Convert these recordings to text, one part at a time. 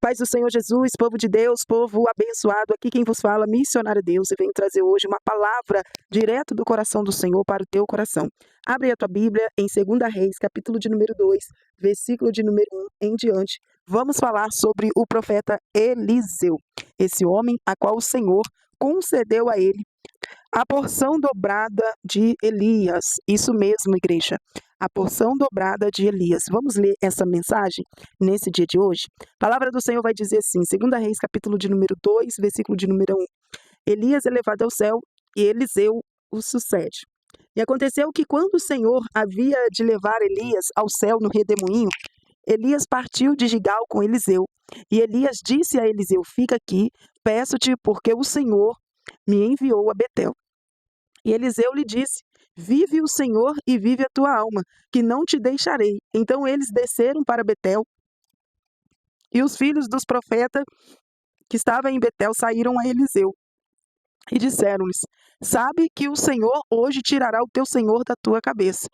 Paz do Senhor Jesus, povo de Deus, povo abençoado, aqui quem vos fala, missionário Deus, e venho trazer hoje uma palavra direto do coração do Senhor para o teu coração. Abre a tua Bíblia em 2 Reis, capítulo de número 2, versículo de número 1 em diante. Vamos falar sobre o profeta Eliseu, esse homem a qual o Senhor concedeu a ele a porção dobrada de Elias. Isso mesmo, igreja. A porção dobrada de Elias. Vamos ler essa mensagem nesse dia de hoje? A palavra do Senhor vai dizer assim, 2 Reis, capítulo de número 2, versículo de número 1. Elias é levado ao céu e Eliseu o sucede. E aconteceu que quando o Senhor havia de levar Elias ao céu no redemoinho, Elias partiu de Gigal com Eliseu. E Elias disse a Eliseu, fica aqui, peço-te, porque o Senhor me enviou a Betel. E Eliseu lhe disse, vive o Senhor e vive a tua alma, que não te deixarei. Então eles desceram para Betel, e os filhos dos profetas que estavam em Betel saíram a Eliseu e disseram-lhes, sabe que o Senhor hoje tirará o teu senhor da tua cabeça.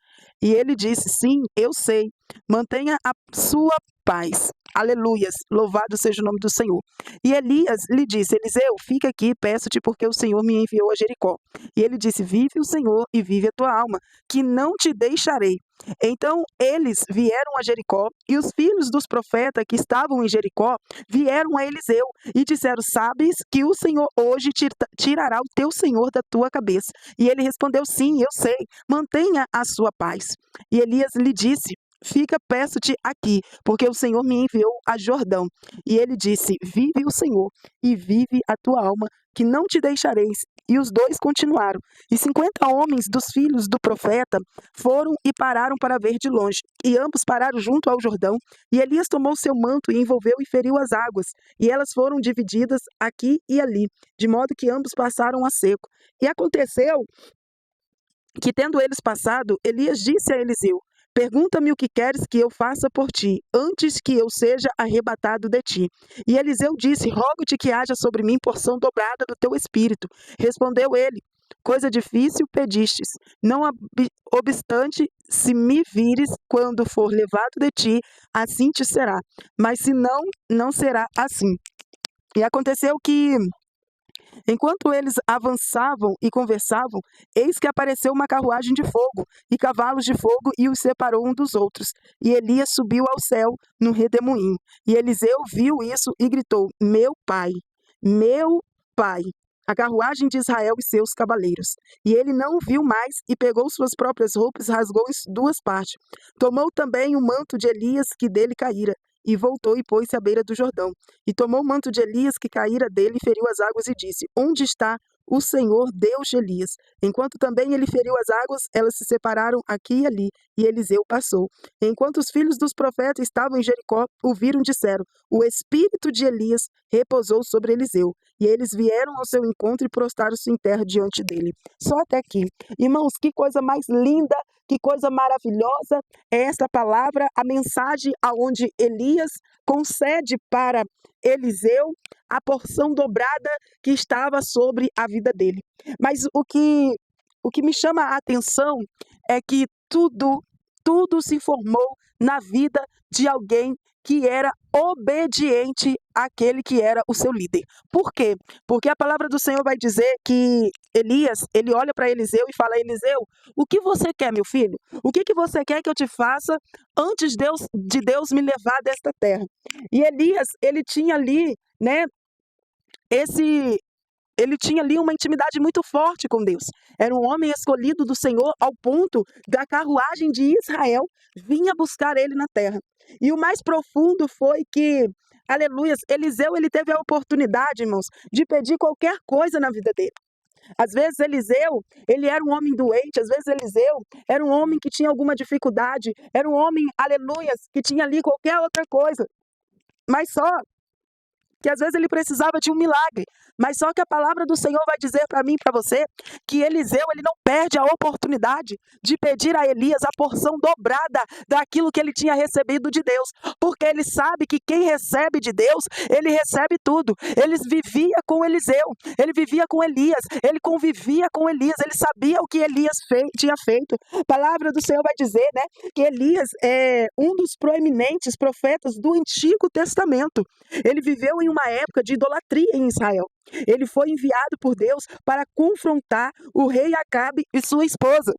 E ele disse, sim, eu sei, mantenha a sua paz. Aleluias, louvado seja o nome do Senhor. E Elias lhe disse, Eliseu, fica aqui, peço-te, porque o Senhor me enviou a Jericó. E ele disse, vive o Senhor e vive a tua alma, que não te deixarei. Então eles vieram a Jericó, e os filhos dos profetas que estavam em Jericó vieram a Eliseu e disseram, sabes que o Senhor hoje tirará o teu senhor da tua cabeça. E ele respondeu, sim, eu sei, mantenha a sua paz. E Elias lhe disse, fica, peço-te aqui, porque o Senhor me enviou a Jordão. E ele disse, vive o Senhor e vive a tua alma, que não te deixareis. E os dois continuaram. E 50 homens dos filhos do profeta foram e pararam para ver de longe. E ambos pararam junto ao Jordão. E Elias tomou seu manto e envolveu e feriu as águas. E elas foram divididas aqui e ali, de modo que ambos passaram a seco. E aconteceu que, tendo eles passado, Elias disse a Eliseu, pergunta-me o que queres que eu faça por ti, antes que eu seja arrebatado de ti. E Eliseu disse, rogo-te que haja sobre mim porção dobrada do teu espírito. Respondeu ele, coisa difícil pedistes, não obstante, se me vires quando for levado de ti, assim te será. Mas se não, não será assim. E aconteceu que, enquanto eles avançavam e conversavam, eis que apareceu uma carruagem de fogo e cavalos de fogo e os separou um dos outros. E Elias subiu ao céu no redemoinho. E Eliseu viu isso e gritou, meu pai, a carruagem de Israel e seus cavaleiros. E ele não o viu mais e pegou suas próprias roupas e rasgou em duas partes. Tomou também o manto de Elias que dele caíra, e voltou e pôs-se à beira do Jordão. E tomou o manto de Elias que caíra dele e feriu as águas e disse, onde está o Senhor Deus de Elias? Enquanto também ele feriu as águas, elas se separaram aqui e ali, e Eliseu passou. Enquanto os filhos dos profetas estavam em Jericó, o viram e disseram, o espírito de Elias repousou sobre Eliseu. E eles vieram ao seu encontro e prostraram-se em terra diante dele. Só até aqui. Irmãos, que coisa mais linda, que coisa maravilhosa é essa palavra, a mensagem aonde Elias concede para Eliseu a porção dobrada que estava sobre a vida dele. Mas o que me chama a atenção é que tudo se formou na vida de alguém que era obediente àquele que era o seu líder. Por quê? Porque a palavra do Senhor vai dizer que Elias, ele olha para Eliseu e fala, Eliseu, o que você quer, meu filho? O que você quer que eu te faça antes de Deus me levar desta terra? E Elias, ele tinha ali, né, ele tinha ali uma intimidade muito forte com Deus. Era um homem escolhido do Senhor ao ponto da carruagem de Israel vinha buscar ele na terra. E o mais profundo foi que, aleluias, Eliseu ele teve a oportunidade, irmãos, de pedir qualquer coisa na vida dele. Às vezes Eliseu, ele era um homem doente, às vezes Eliseu era um homem que tinha alguma dificuldade, era um homem, aleluias, que tinha ali qualquer outra coisa. Mas só que às vezes ele precisava de um milagre, mas só que a palavra do Senhor vai dizer para mim e para você que Eliseu, ele não perde a oportunidade de pedir a Elias a porção dobrada daquilo que ele tinha recebido de Deus, porque ele sabe que quem recebe de Deus, ele recebe tudo. Ele vivia com Eliseu, ele vivia com Elias, ele convivia com Elias, ele sabia o que Elias tinha feito. A palavra do Senhor vai dizer, né, que Elias é um dos proeminentes profetas do Antigo Testamento. Ele viveu em uma época de idolatria em Israel. Ele foi enviado por Deus para confrontar o rei Acabe e sua esposa,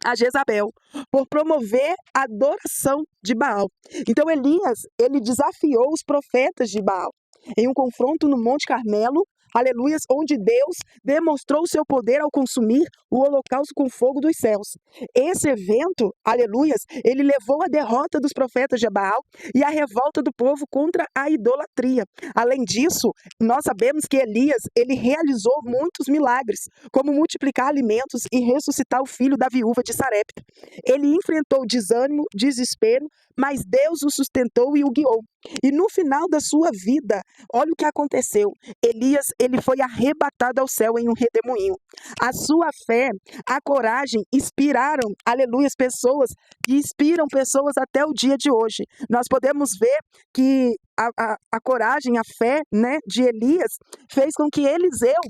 a Jezabel, por promover a adoração de Baal. Então Elias, ele desafiou os profetas de Baal em um confronto no Monte Carmelo, aleluias, onde Deus demonstrou o seu poder ao consumir o holocausto com fogo dos céus. Esse evento, aleluias, ele levou à derrota dos profetas de Baal e à revolta do povo contra a idolatria. Além disso, nós sabemos que Elias, ele realizou muitos milagres, como multiplicar alimentos e ressuscitar o filho da viúva de Sarepta. Ele enfrentou desânimo, desespero, mas Deus o sustentou e o guiou. E no final da sua vida, olha o que aconteceu. Elias, ele foi arrebatado ao céu em um redemoinho. A sua fé, a coragem inspiraram, aleluia, pessoas que inspiram pessoas até o dia de hoje. Nós podemos ver que a coragem, a fé, né, de Elias fez com que Eliseu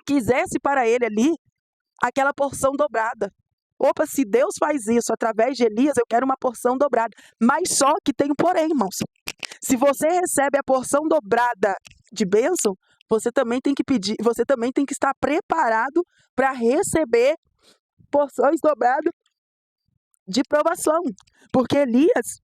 quisesse para ele ali aquela porção dobrada. Opa, se Deus faz isso através de Elias, eu quero uma porção dobrada. Mas só que tem um porém, irmãos. Se você recebe a porção dobrada de bênção, você também tem que pedir, você também tem que estar preparado para receber porções dobradas de provação. Porque Elias,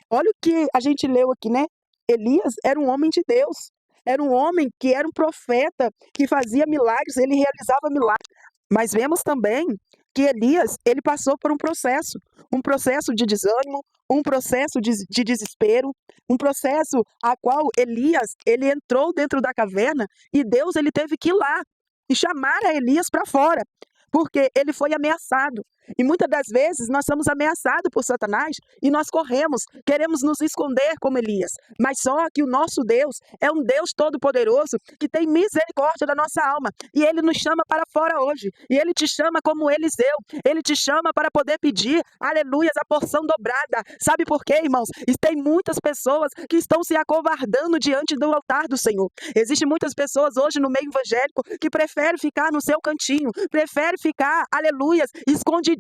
olha o que a gente leu aqui, né? Elias era um homem de Deus. Era um homem que era um profeta, que fazia milagres, ele realizava milagres. Mas vemos também que Elias, ele passou por um processo de desânimo, um processo de desespero, um processo a qual Elias, ele entrou dentro da caverna e Deus, ele teve que ir lá e chamar a Elias para fora, porque ele foi ameaçado. E muitas das vezes nós somos ameaçados por Satanás e nós corremos, queremos nos esconder como Elias. Mas só que o nosso Deus é um Deus todo-poderoso que tem misericórdia da nossa alma. E Ele nos chama para fora hoje. E Ele te chama como Eliseu. Ele te chama para poder pedir, aleluias, a porção dobrada. Sabe por quê, irmãos? E tem muitas pessoas que estão se acovardando diante do altar do Senhor. Existem muitas pessoas hoje no meio evangélico que preferem ficar no seu cantinho, preferem ficar, aleluias, escondidos.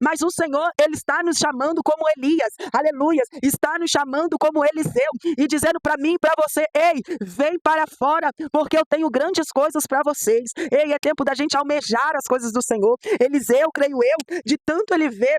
Mas o Senhor, Ele está nos chamando como Elias, aleluias, está nos chamando como Eliseu e dizendo para mim e para você, ei, vem para fora, porque eu tenho grandes coisas para vocês. Ei, é tempo da gente almejar as coisas do Senhor. Eliseu, creio eu, de tanto ele ver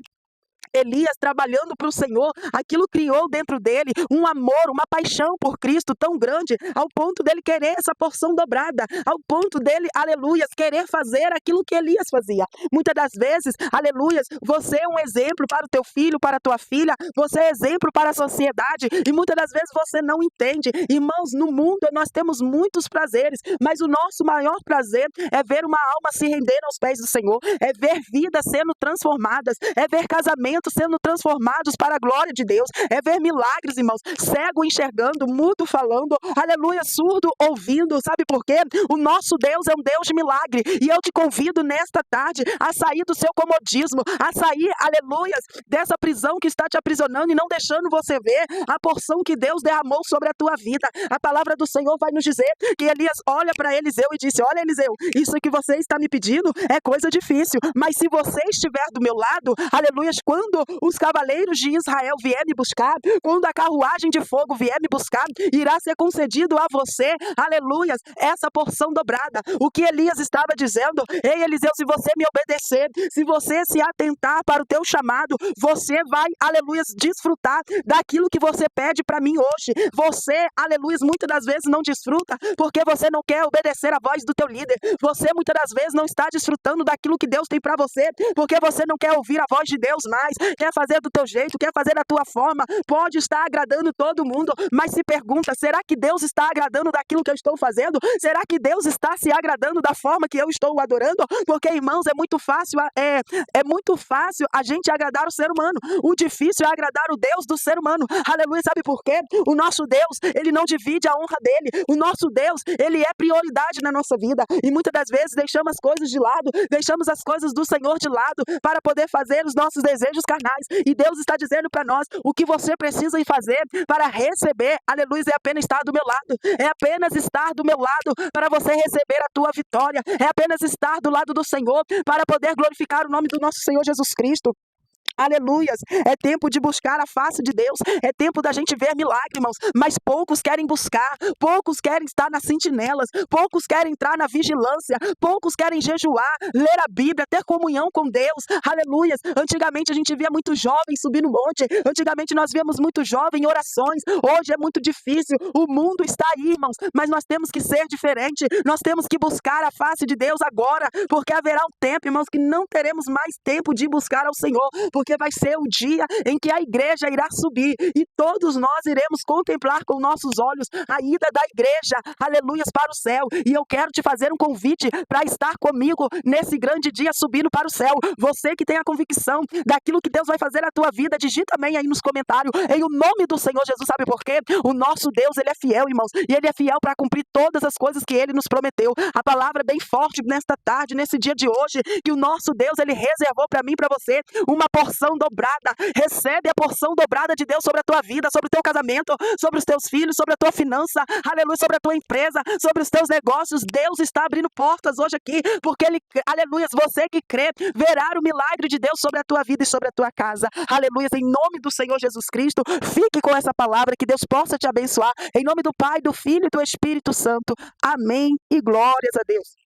Elias trabalhando para o Senhor, aquilo criou dentro dele um amor, uma paixão por Cristo tão grande, ao ponto dele querer essa porção dobrada, ao ponto dele, aleluias, querer fazer aquilo que Elias fazia. Muitas das vezes, aleluias, você é um exemplo para o teu filho, para a tua filha, você é exemplo para a sociedade, e muitas das vezes você não entende. Irmãos, no mundo nós temos muitos prazeres, mas o nosso maior prazer é ver uma alma se render aos pés do Senhor, é ver vidas sendo transformadas, é ver casamentos sendo transformados para a glória de Deus, é ver milagres, irmãos, cego enxergando, mudo falando, aleluia, surdo ouvindo. Sabe por quê? O nosso Deus é um Deus de milagre, e eu te convido nesta tarde a sair do seu comodismo, a sair, aleluias, dessa prisão que está te aprisionando e não deixando você ver a porção que Deus derramou sobre a tua vida. A palavra do Senhor vai nos dizer que Elias olha para Eliseu e disse, olha Eliseu, isso que você está me pedindo é coisa difícil, mas se você estiver do meu lado, aleluias, quando os cavaleiros de Israel vier me buscar, quando a carruagem de fogo vier me buscar, irá ser concedido a você, aleluias, essa porção dobrada. O que Elias estava dizendo, ei Eliseu, se você me obedecer, se você se atentar para o teu chamado, você vai, aleluias, desfrutar daquilo que você pede para mim hoje. Você, aleluias, muitas das vezes não desfruta porque você não quer obedecer a voz do teu líder. Você muitas das vezes não está desfrutando daquilo que Deus tem para você porque você não quer ouvir a voz de Deus mais. faz, quer fazer do teu jeito, quer fazer da tua forma, pode estar agradando todo mundo, mas se pergunta, será que Deus está agradando daquilo que eu estou fazendo? Será que Deus está se agradando da forma que eu estou o adorando? Porque, irmãos, é muito fácil a gente agradar o ser humano. O difícil é agradar o Deus do ser humano. Aleluia, sabe por quê? O nosso Deus, ele não divide a honra dele. O nosso Deus, ele é prioridade na nossa vida. E muitas das vezes deixamos as coisas de lado, deixamos as coisas do Senhor de lado para poder fazer os nossos desejos carnais. E Deus está dizendo para nós, o que você precisa fazer para receber, aleluia, é apenas estar do meu lado. É apenas estar do meu lado para você receber a tua vitória. É apenas estar do lado do Senhor para poder glorificar o nome do nosso Senhor Jesus Cristo. Aleluias, é tempo de buscar a face de Deus, é tempo da gente ver milagre, irmãos, mas poucos querem buscar, poucos querem estar nas sentinelas, poucos querem entrar na vigilância, poucos querem jejuar, ler a Bíblia, ter comunhão com Deus, aleluias. Antigamente a gente via muitos jovens subir no monte, antigamente nós víamos muitos jovens em orações, hoje é muito difícil, o mundo está aí, irmãos, mas nós temos que ser diferente, nós temos que buscar a face de Deus agora, porque haverá um tempo, irmãos, que não teremos mais tempo de buscar ao Senhor, porque vai ser o dia em que a igreja irá subir e todos nós iremos contemplar com nossos olhos a ida da igreja, aleluias, para o céu. E eu quero te fazer um convite para estar comigo nesse grande dia subindo para o céu. Você que tem a convicção daquilo que Deus vai fazer na tua vida, digita também aí nos comentários, em o nome do Senhor Jesus. Sabe por quê? O nosso Deus, ele é fiel, irmãos, e ele é fiel para cumprir todas as coisas que ele nos prometeu. A palavra é bem forte nesta tarde, nesse dia de hoje, que o nosso Deus, ele reservou para mim e para você uma porção dobrada. Recebe a porção dobrada de Deus sobre a tua vida, sobre o teu casamento, sobre os teus filhos, sobre a tua finança, aleluia, sobre a tua empresa, sobre os teus negócios. Deus está abrindo portas hoje aqui, porque ele, aleluia, você que crê, verá o milagre de Deus sobre a tua vida e sobre a tua casa. Aleluia, em nome do Senhor Jesus Cristo, fique com essa palavra, que Deus possa te abençoar, em nome do Pai, do Filho e do Espírito Santo. Amém e glórias a Deus.